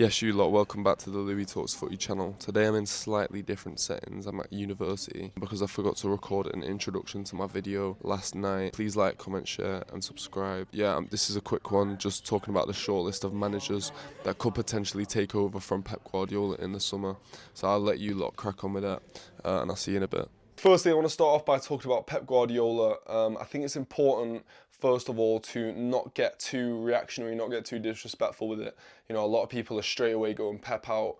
Yes, you lot, welcome back to the Louis Talks Footy channel. Today I'm in slightly different settings. I'm at university because I forgot to record an introduction to my video last night. Please like, comment, share and subscribe. This is a quick one, just talking about the shortlist of managers that could potentially take over from Pep Guardiola in the summer. So I'll let you lot crack on with that and I'll see you in a bit. Firstly, I want to start off by talking about Pep Guardiola. I think it's important, first of all, to not get too reactionary, not get too disrespectful with it. You know, a lot of people are straight away going Pep out,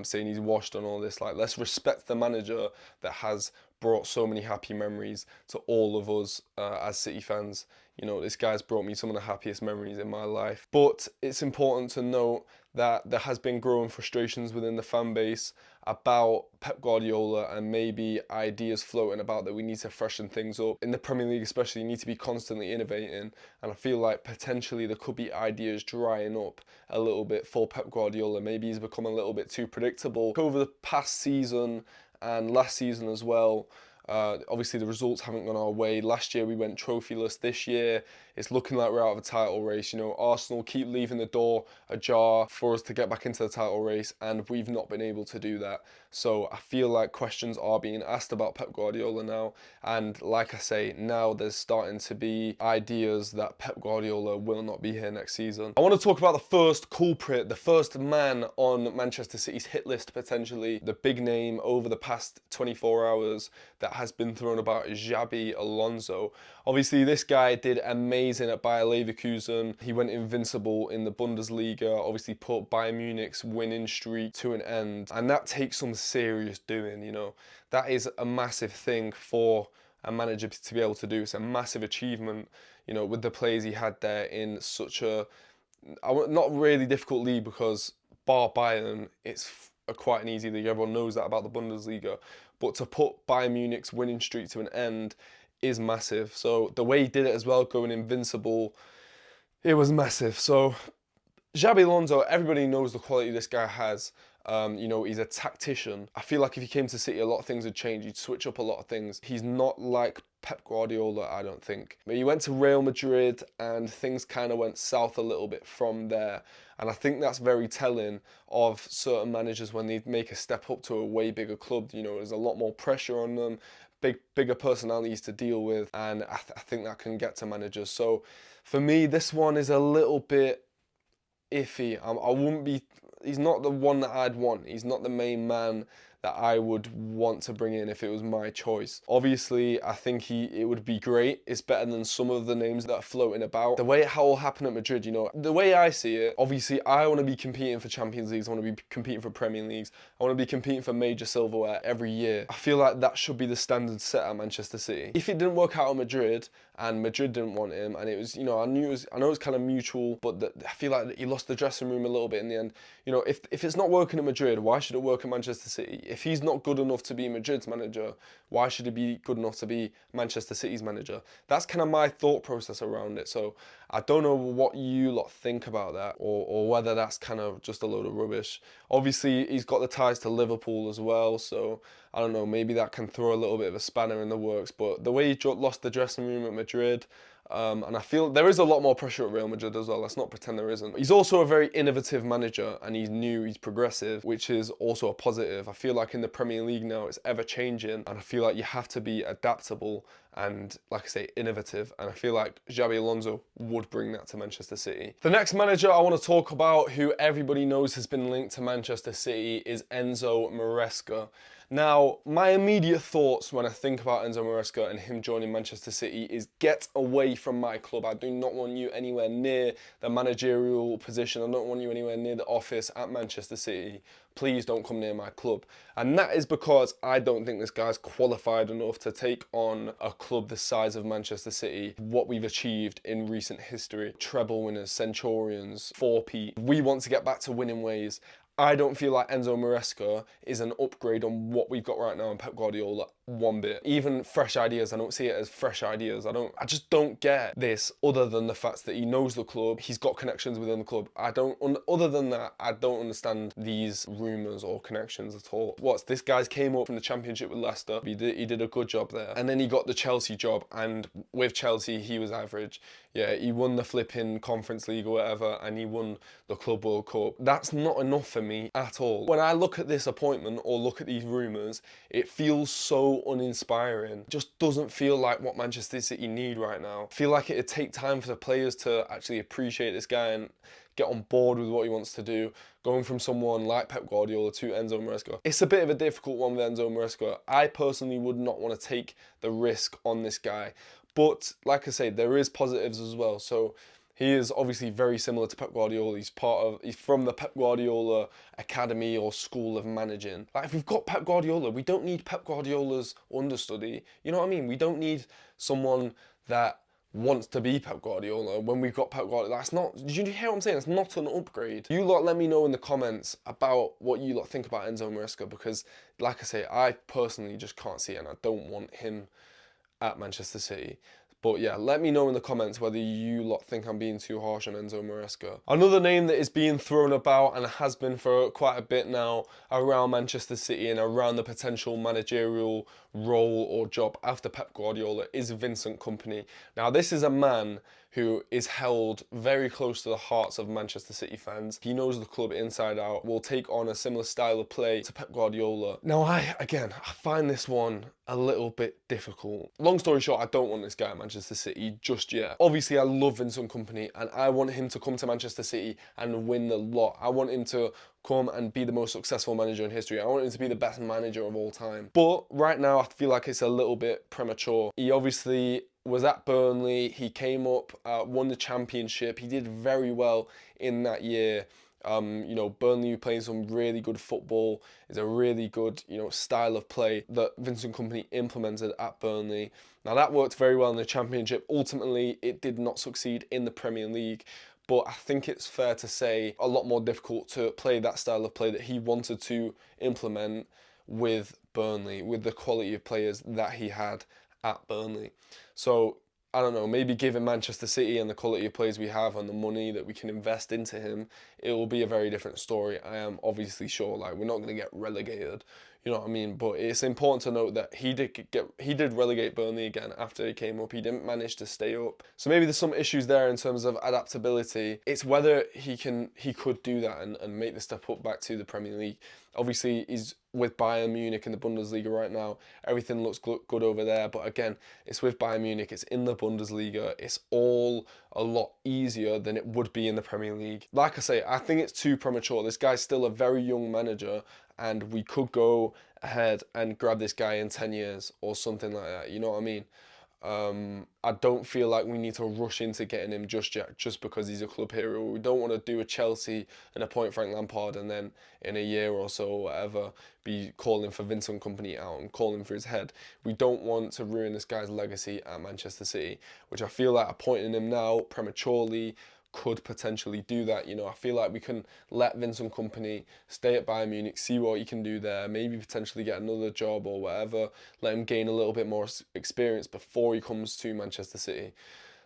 saying he's washed and all this. Like, let's respect the manager that has brought so many happy memories to all of us as City fans. You know, this guy's brought me some of the happiest memories in my life. But it's important to note that there has been growing frustrations within the fan base about Pep Guardiola and maybe ideas floating about that we need to freshen things up. In the Premier League especially, you need to be constantly innovating, and I feel like potentially there could be ideas drying up a little bit for Pep Guardiola. Maybe he's become a little bit too predictable. Over the past season and last season as well, obviously the results haven't gone our way. Last year we went trophyless. This year it's looking like we're out of a title race. You know, Arsenal keep leaving the door ajar for us to get back into the title race, and we've not been able to do that. So I feel like questions are being asked about Pep Guardiola now, and like I say, now there's starting to be ideas that Pep Guardiola will not be here next season. I want to talk about the first culprit, the first man on Manchester City's hit list potentially, the big name over the past 24 hours that has been thrown about, is Xabi Alonso. Obviously this guy did amazing at Bayer Leverkusen. He went invincible in the Bundesliga, obviously put Bayern Munich's winning streak to an end, and that takes some serious doing. You know, that is a massive thing for a manager to be able to do. It's a massive achievement, you know, with the players he had there in such a not really difficult league, because bar Bayern, it's quite an easy league. Everyone knows that about the Bundesliga. But to put Bayern Munich's winning streak to an end is massive. So the way he did it as well, going invincible, it was massive. So Xabi Alonso, everybody knows the quality this guy has. You know, he's a tactician. I feel like if he came to City, a lot of things would change. He'd switch up a lot of things. He's not like Pep Guardiola, I don't think. But he went to Real Madrid and things kind of went south a little bit from there. And I think that's very telling of certain managers when they make a step up to a way bigger club. You know, there's a lot more pressure on them, bigger personalities to deal with, and I think that can get to managers. So for me, this one is a little bit iffy. I wouldn't be. He's not the one that I'd want. He's not the main man that I would want to bring in if it was my choice. Obviously, I think it would be great. It's better than some of the names that are floating about. The way it all happened at Madrid, you know, the way I see it, obviously I want to be competing for Champions Leagues, I want to be competing for Premier Leagues, I want to be competing for major silverware every year. I feel like that should be the standard set at Manchester City. If it didn't work out at Madrid, and Madrid didn't want him, and it was, you know, I know it was kind of mutual, but I feel like he lost the dressing room a little bit in the end. You know, if it's not working at Madrid, why should it work at Manchester City? If he's not good enough to be Madrid's manager, why should he be good enough to be Manchester City's manager? That's kind of my thought process around it. So I don't know what you lot think about that, or whether that's kind of just a load of rubbish. Obviously, he's got the ties to Liverpool as well, so I don't know, maybe that can throw a little bit of a spanner in the works. But the way he lost the dressing room at Madrid, and I feel there is a lot more pressure at Real Madrid as well. Let's not pretend there isn't. He's also a very innovative manager, and he's new, he's progressive, which is also a positive. I feel like in the Premier League now, it's ever changing, and I feel like you have to be adaptable and, like I say, innovative. And I feel like Xabi Alonso would bring that to Manchester City. The next manager I want to talk about, who everybody knows has been linked to Manchester City, is Enzo Maresca. Now, my immediate thoughts when I think about Enzo Maresca and him joining Manchester City is get away from my club. I do not want you anywhere near the managerial position. I don't want you anywhere near the office at Manchester City. Please don't come near my club. And that is because I don't think this guy's qualified enough to take on a club the size of Manchester City, what we've achieved in recent history. Treble winners, Centurions, 4P. We want to get back to winning ways. I don't feel like Enzo Maresca is an upgrade on what we've got right now in Pep Guardiola. one bit. Even fresh ideas, I don't see it as fresh ideas. I just don't get this, other than the fact that he knows the club, he's got connections within the club. Other than that, I don't understand these rumours or connections at all. What's this guy's came up from the Championship with Leicester. He did a good job there. And then he got the Chelsea job, and with Chelsea, he was average. Yeah, he won the flipping Conference League or whatever, and he won the Club World Cup. That's not enough for me at all. When I look at this appointment or look at these rumours, it feels so uninspiring. It just doesn't feel like what Manchester City need right now. I feel like it'd take time for the players to actually appreciate this guy and get on board with what he wants to do. Going from someone like Pep Guardiola to Enzo Maresca, it's a bit of a difficult one with Enzo Maresca. I personally would not want to take the risk on this guy. But like I say, there is positives as well. So he is obviously very similar to Pep Guardiola. He's from the Pep Guardiola Academy or School of Managing. Like, if we've got Pep Guardiola, we don't need Pep Guardiola's understudy. You know what I mean? We don't need someone that wants to be Pep Guardiola when we've got Pep Guardiola. That's not, did you hear what I'm saying? It's not an upgrade. You lot let me know in the comments about what you lot think about Enzo Maresca, because like I say, I personally just can't see it, and I don't want him at Manchester City. But yeah, let me know in the comments whether you lot think I'm being too harsh on Enzo Maresca. Another name that is being thrown about, and has been for quite a bit now, around Manchester City and around the potential managerial role or job after Pep Guardiola, is Vincent Kompany. Now, this is a man who is held very close to the hearts of Manchester City fans. He knows the club inside out, will take on a similar style of play to Pep Guardiola. Now, I find this one a little bit difficult. Long story short, I don't want this guy at Manchester City just yet. Obviously, I love Vincent Kompany, and I want him to come to Manchester City and win the lot. I want him to come and be the most successful manager in history. I want him to be the best manager of all time. But right now, I feel like it's a little bit premature. He obviously was at Burnley. He came up, won the Championship. He did very well in that year. You know, Burnley playing some really good football. Is a really good, you know, style of play that Vincent Kompany implemented at Burnley. Now, that worked very well in the Championship. Ultimately, it did not succeed in the Premier League. But I think it's fair to say a lot more difficult to play that style of play that he wanted to implement with Burnley, with the quality of players that he had at Burnley. So, I don't know, maybe given Manchester City and the quality of players we have and the money that we can invest into him, it will be a very different story. I am obviously sure, like, we're not going to get relegated, you know what I mean? But it's important to note that he did relegate Burnley again after he came up. He didn't manage to stay up. So maybe there's some issues there in terms of adaptability. It's whether he could do that and make the step up back to the Premier League. Obviously, he's with Bayern Munich in the Bundesliga right now. Everything looks good over there. But again, it's with Bayern Munich. It's in the Bundesliga. It's all a lot easier than it would be in the Premier League. Like I say, I think it's too premature. This guy's still a very young manager, and we could go ahead and grab this guy in 10 years or something like that. You know what I mean? I don't feel like we need to rush into getting him just yet, just because he's a club hero. We don't want to do a Chelsea and appoint Frank Lampard and then in a year or so or whatever be calling for Vincent Kompany out and calling for his head. We don't want to ruin this guy's legacy at Manchester City, which I feel like appointing him now prematurely could potentially do that. You know, I feel like we can let Vincent Kompany stay at Bayern Munich, see what he can do there, maybe potentially get another job or whatever, let him gain a little bit more experience before he comes to Manchester City.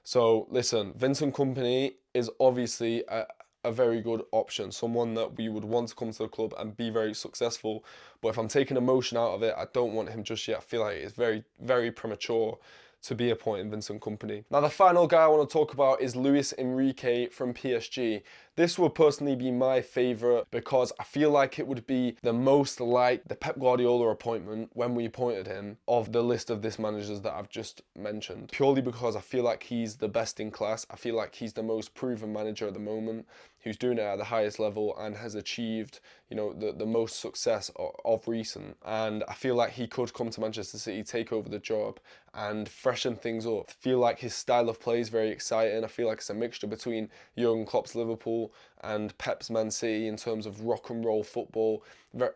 So listen, Vincent Kompany is obviously a very good option, someone that we would want to come to the club and be very successful. But if I'm taking emotion out of it, I don't want him just yet. I feel like it's very, very premature to be appointing Vincent Kompany. Now, the final guy I want to talk about is Luis Enrique from PSG. This would personally be my favourite because I feel like it would be the most like the Pep Guardiola appointment when we appointed him of the list of this managers that I've just mentioned. Purely because I feel like he's the best in class. I feel like he's the most proven manager at the moment, who's doing it at the highest level and has achieved, you know, the most success of recent. And I feel like he could come to Manchester City, take over the job and freshen things up. I feel like his style of play is very exciting. I feel like it's a mixture between Jurgen Klopp's Liverpool and Pep's Man City in terms of rock and roll football.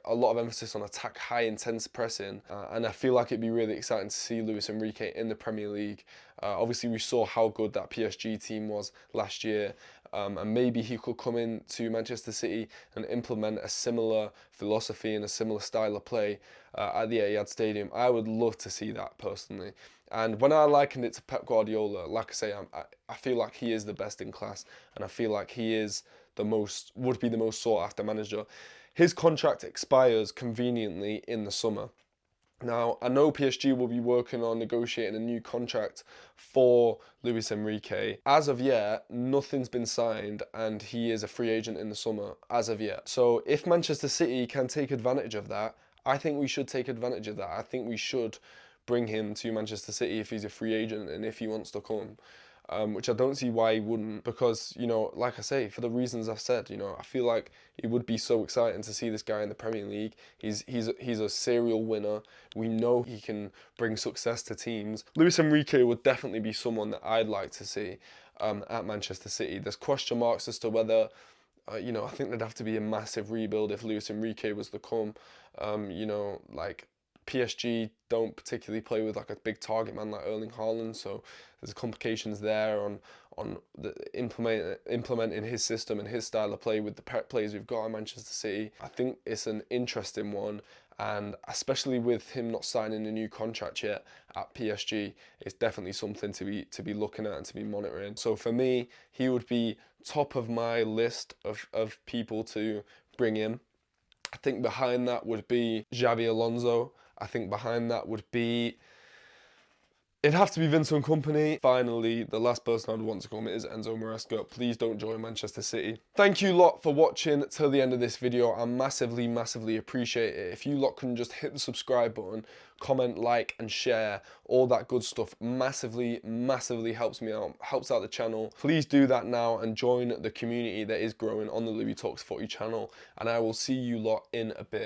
A lot of emphasis on attack, high intense pressing, and I feel like it'd be really exciting to see Luis Enrique in the Premier League. Obviously, we saw how good that PSG team was last year, and maybe he could come into Manchester City and implement a similar philosophy and a similar style of play at the Etihad Stadium. I would love to see that personally. And when I likened it to Pep Guardiola, like I say, I feel like he is the best in class, and I feel like he is would be the most sought after manager. His contract expires conveniently in the summer. Now, I know PSG will be working on negotiating a new contract for Luis Enrique. As of yet, nothing's been signed, and he is a free agent in the summer as of yet. So if Manchester City can take advantage of that, I think we should take advantage of that. I think we should bring him to Manchester City if he's a free agent and if he wants to come. Which I don't see why he wouldn't, because, you know, like I say, for the reasons I've said, you know, I feel like it would be so exciting to see this guy in the Premier League. He's a serial winner. We know he can bring success to teams. Luis Enrique would definitely be someone that I'd like to see at Manchester City. There's question marks as to whether, you know, I think there'd have to be a massive rebuild if Luis Enrique was to come. You know, like, PSG don't particularly play with like a big target man like Erling Haaland, so there's complications there on implementing his system and his style of play with the players we've got at Manchester City. I think it's an interesting one, and especially with him not signing a new contract yet at PSG, it's definitely something to be looking at and to be monitoring. So for me, he would be top of my list of people to bring in. I think behind that would be Xabi Alonso. I think behind that would be... It'd have to be Vincent Kompany. Finally, the last person I'd want to come is Enzo Maresca. Please don't join Manchester City. Thank you lot for watching till the end of this video. I massively, massively appreciate it. If you lot can just hit the subscribe button, comment, like, and share, all that good stuff massively, massively helps me out, helps out the channel. Please do that now and join the community that is growing on the Louis Talks Footy channel. And I will see you lot in a bit.